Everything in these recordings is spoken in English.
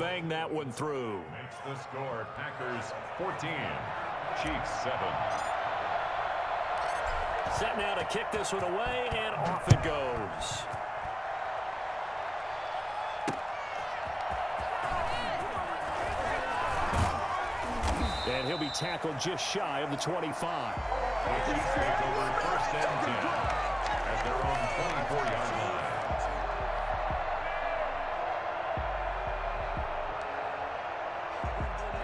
bang that one through. Makes the score Packers 14, Chiefs 7. Set now to kick this one away, and off it goes. And he'll be tackled just shy of the 25. The Chiefs take over first and 10 at their own 24-yard line.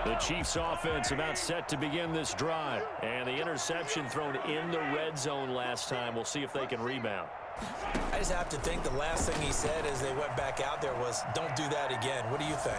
The Chiefs offense about set to begin this drive. And the interception thrown in the red zone last time. We'll see if they can rebound. I just have to think the last thing he said as they went back out there was, don't do that again. What do you think?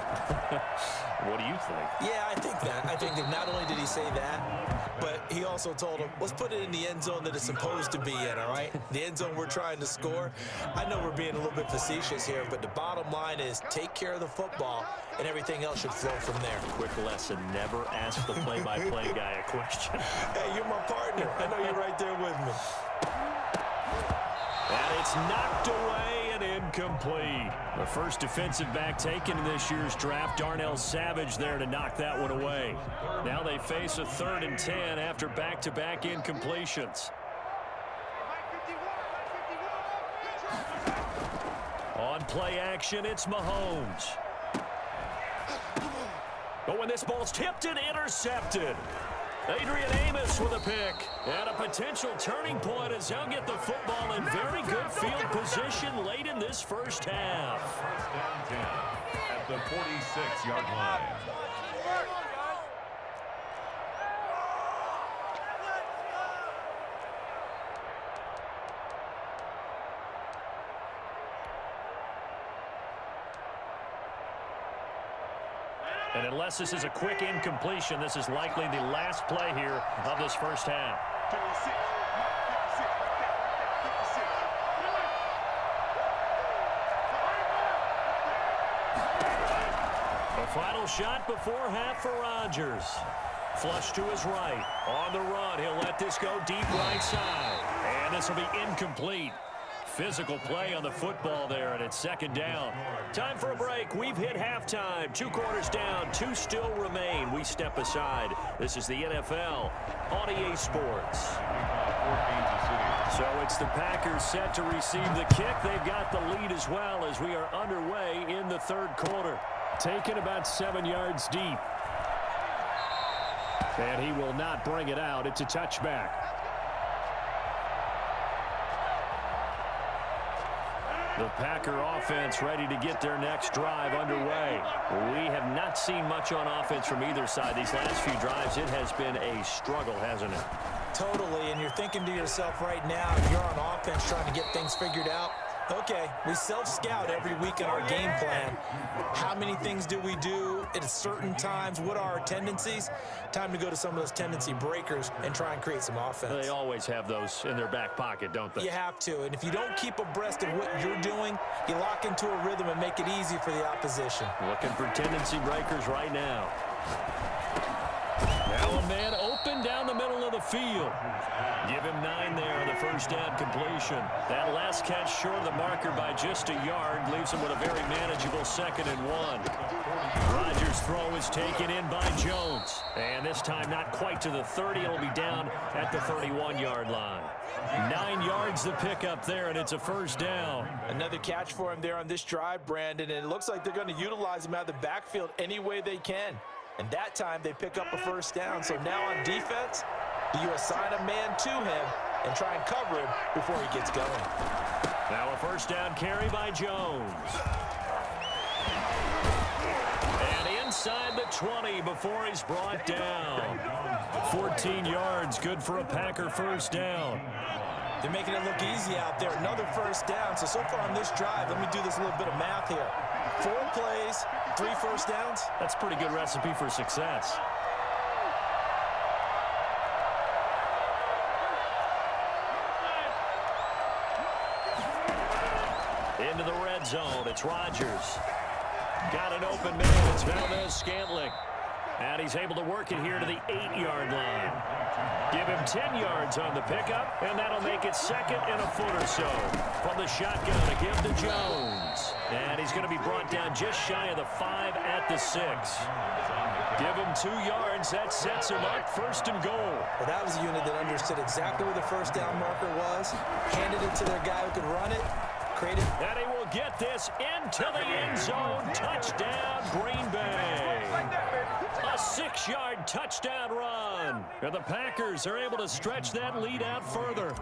What do you think? Yeah, I think that. I think that not only did he say that, but he also told him, let's put it in the end zone that it's supposed to be in, all right? The end zone we're trying to score. I know we're being a little bit facetious here, but the bottom line is take care of the football, and everything else should flow from there. Quick lesson, never ask the play-by-play guy a question. Hey, you're my partner. I know you're right there with me. And it's knocked away and incomplete. The first defensive back taken in this year's draft, Darnell Savage, there to knock that one away. Now they face a 3rd and 10 after back-to-back incompletions. On play action, it's Mahomes. Oh, and this ball's tipped and intercepted. Adrian Amos with a pick. And a potential turning point as he'll get the football in very good field position late in this first half. First and 10 at the 46-yard line. And unless this is a quick incompletion, this is likely the last play here of this first half. The final shot before half for Rodgers. Flush to his right. On the run, he'll let this go deep right side. And this will be incomplete. Physical play on the football there, and it's 2nd down. Time for a break. We've hit halftime. 2 quarters down, 2 still remain. We step aside. This is the NFL on EA Sports. So it's the Packers set to receive the kick. They've got the lead as well as we are underway in the 3rd quarter. Taken about 7 yards deep. And he will not bring it out. It's a touchback. The Packer offense ready to get their next drive underway. We have not seen much on offense from either side. These last few drives, it has been a struggle, hasn't it? Totally, and you're thinking to yourself right now, you're on offense trying to get things figured out. Okay, we self-scout every week in our game plan. How many things do we do at certain times? What are our tendencies? Time to go to some of those tendency breakers and try and create some offense. They always have those in their back pocket, don't they? You have to, and if you don't keep abreast of what you're doing, you lock into a rhythm and make it easy for the opposition. Looking for tendency breakers right now. Now a man open down the middle of the field. Give him 9 there on the first down completion. That last catch short of the marker by just a yard leaves him with a very manageable 2nd and 1. Rodgers' throw is taken in by Jones. And this time not quite to the 30. It'll be down at the 31-yard line. 9 yards to pick up there, and it's a first down. Another catch for him there on this drive, Brandon, and it looks like they're going to utilize him out of the backfield any way they can. And that time they pick up a first down. So now on defense, do you assign a man to him and try and cover him before he gets going? Now a first down carry by Jones. And inside the 20 before he's brought down. 14 yards, good for a Packer first down. They're making it look easy out there. Another first down. So far on this drive, let me do this little bit of math here. 4 plays, 3 first downs. That's a pretty good recipe for success. Into the red zone, it's Rodgers. Got an open man, it's Valdez Scantling. And he's able to work it here to the 8-yard line. Give him 10 yards on the pickup, and that'll make it second and a foot or so. From the shotgun to give to Jones. And he's going to be brought down just shy of the 5 at the 6. Give him 2 yards. That sets him up first and goal. Well, that was a unit that understood exactly where the first down marker was, handed it to their guy who could run it, created. And he will get this into the end zone. Touchdown, Green Bay. A 6-yard touchdown run. And the Packers are able to stretch that lead out further.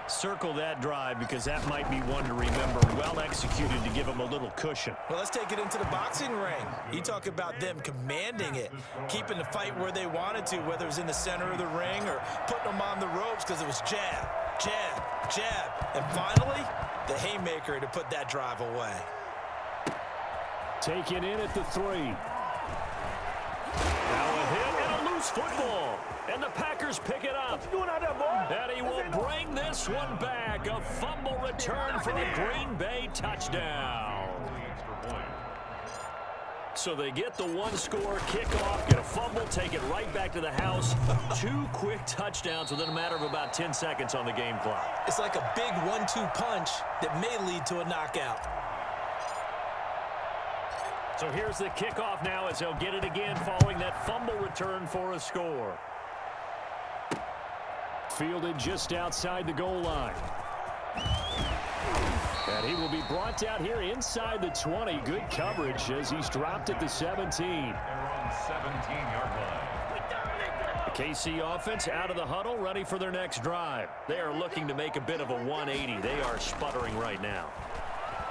Circle that drive because that might be one to remember. Well executed to give them a little cushion. Well, let's take it into the boxing ring. You talk about them commanding it, keeping the fight where they wanted to, whether it was in the center of the ring or putting them on the ropes because it was jab, jab, jab. And finally, the haymaker to put that drive away. Taken in at the 3. Now a hit and a loose football. And the Packers pick it up. And he will bring this one back. A fumble return for a Green Bay touchdown. So they get the one-score kickoff, get a fumble, take it right back to the house. 2 quick touchdowns within a matter of about 10 seconds on the game clock. It's like a big 1-2 punch that may lead to a knockout. So here's the kickoff now as they'll get it again following that fumble return for a score. Fielded just outside the goal line. And he will be brought down here inside the 20. Good coverage as he's dropped at the 17. They're on 17-yard line. The KC offense out of the huddle, ready for their next drive. They are looking to make a bit of a 180. They are sputtering right now.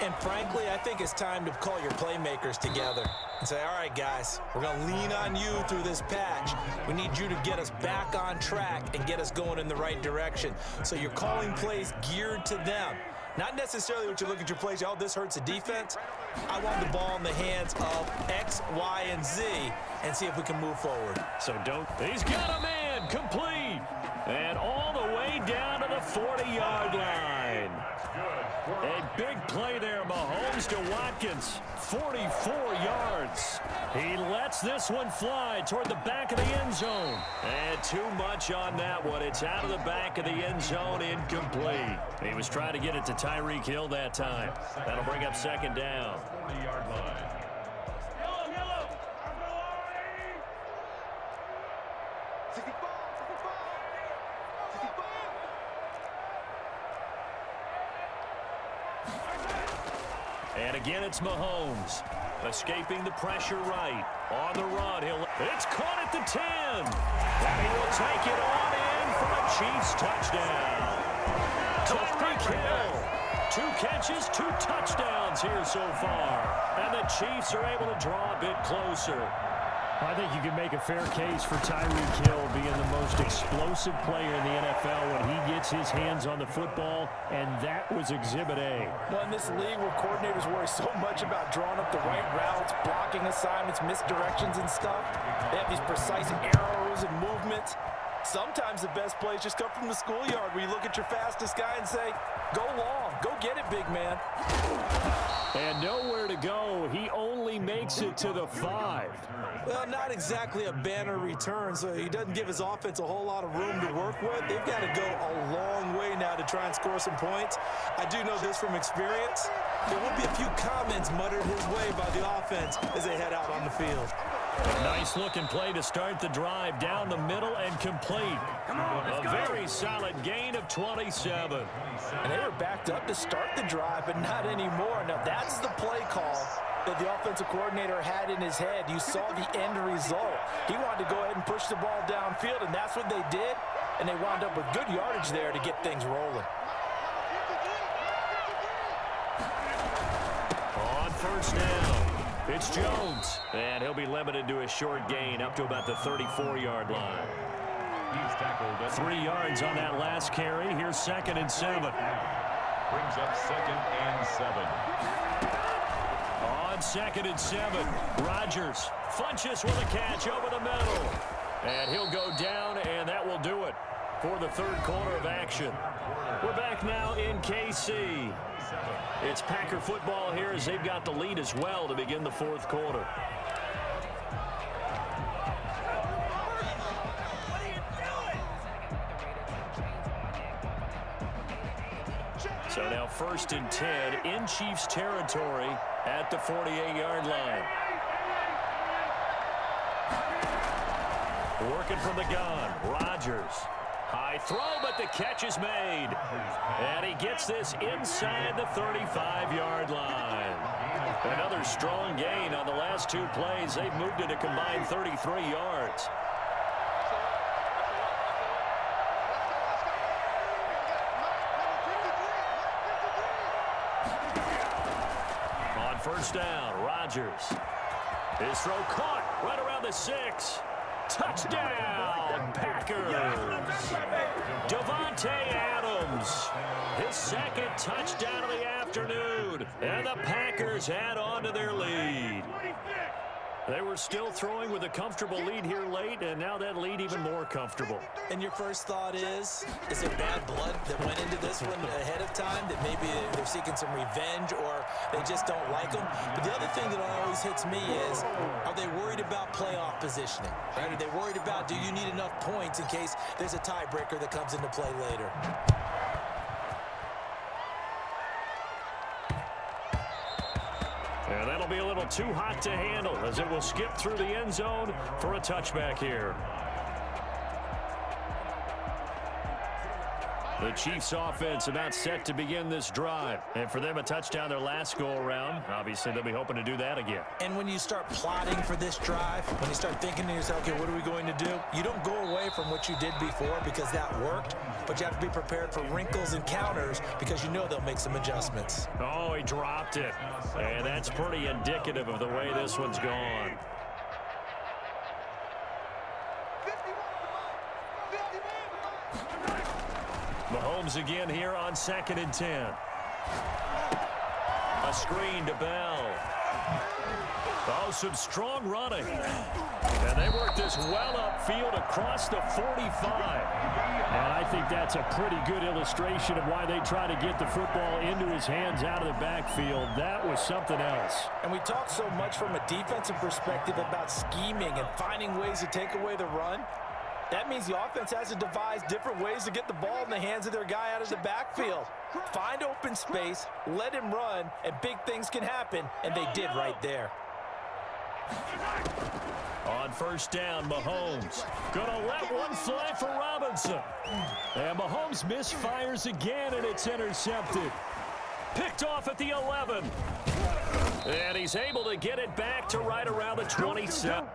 And frankly, I think it's time to call your playmakers together and say, all right, guys, we're going to lean on you through this patch. We need you to get us back on track and get us going in the right direction. So you're calling plays geared to them. Not necessarily what you look at your plays, oh, this hurts the defense. I want the ball in the hands of X, Y, and Z and see if we can move forward. So don't. He's got a man complete. And all the way down to the 40-yard line. A big play there, Mahomes to Watkins. 44 yards. He lets this one fly toward the back of the end zone. And too much on that one. It's out of the back of the end zone, incomplete. He was trying to get it to Tyreek Hill that time. That'll bring up second down. 40-yard line. And again, it's Mahomes. Escaping the pressure right. On the run. It's caught at the 10. And he will take it on in for a Chiefs touchdown. Tyreek Hill. 2 catches, 2 touchdowns here so far. And the Chiefs are able to draw a bit closer. I think you can make a fair case for Tyreek Hill being the most explosive player in the NFL when he gets his hands on the football, and that was Exhibit A. Well, in this league where coordinators worry so much about drawing up the right routes, blocking assignments, misdirections and stuff, they have these precise arrows and movements. Sometimes the best plays just come from the schoolyard where you look at your fastest guy and say, go long, go get it, big man. And nowhere to go. He only makes it to the 5. Well, not exactly a banner return, so he doesn't give his offense a whole lot of room to work with. They've got to go a long way now to try and score some points. I do know this from experience. There will be a few comments muttered his way by the offense as they head out on the field. A nice-looking play to start the drive down the middle and complete. A very solid gain of 27. And they were backed up to start the drive, but not anymore. Now, that's the play call that the offensive coordinator had in his head. You saw the end result. He wanted to go ahead and push the ball downfield, and that's what they did. And they wound up with good yardage there to get things rolling. On first down. It's Jones, and he'll be limited to a short gain up to about the 34-yard line. He's tackled at 3 yards on that last carry. Here's 2nd and 7. Brings up 2nd and 7. On 2nd and 7, Rodgers funches with a catch over the middle. And he'll go down, and that will do it for the third quarter of action. We're back now in KC. It's Packer football here as they've got the lead as well to begin the fourth quarter. So now 1st and 10 in Chiefs territory at the 48-yard line. Working from the gun, Rodgers. High throw, but the catch is made. And he gets this inside the 35-yard line. Another strong gain on the last 2 plays. They've moved it a combined 33 yards. On 1st down, Rodgers. His throw caught right around the 6. Touchdown, Packers. Davante Adams, his 2nd touchdown of the afternoon. And the Packers add on to their lead. They were still throwing with a comfortable lead here late, and now that lead even more comfortable. And your first thought is it bad blood that went into this one ahead of time, that maybe they're seeking some revenge or they just don't like them? But the other thing that always hits me is, are they worried about playoff positioning? Right? Are they worried about, do you need enough points in case there's a tiebreaker that comes into play later? And that'll be a little too hot to handle as it will skip through the end zone for a touchback here. The Chiefs offense about set to begin this drive. And for them, a touchdown their last go-around. Obviously, they'll be hoping to do that again. And when you start plotting for this drive, when you start thinking to yourself, okay, what are we going to do? You don't go away from what you did before because that worked, but you have to be prepared for wrinkles and counters because you know they'll make some adjustments. Oh, he dropped it. And that's pretty indicative of the way this one's gone. Mahomes again here on 2nd and 10. A screen to Bell. Oh, some strong running. And they work this well upfield across the 45. And I think that's a pretty good illustration of why they try to get the football into his hands out of the backfield. That was something else. And we talk so much from a defensive perspective about scheming and finding ways to take away the run. That means the offense has to devise different ways to get the ball in the hands of their guy out of the backfield. Find open space, let him run, and big things can happen, and they did right there. On 1st down, Mahomes gonna let one fly for Robinson. And Mahomes misfires again, and it's intercepted. Picked off at the 11. And he's able to get it back to right around the 27.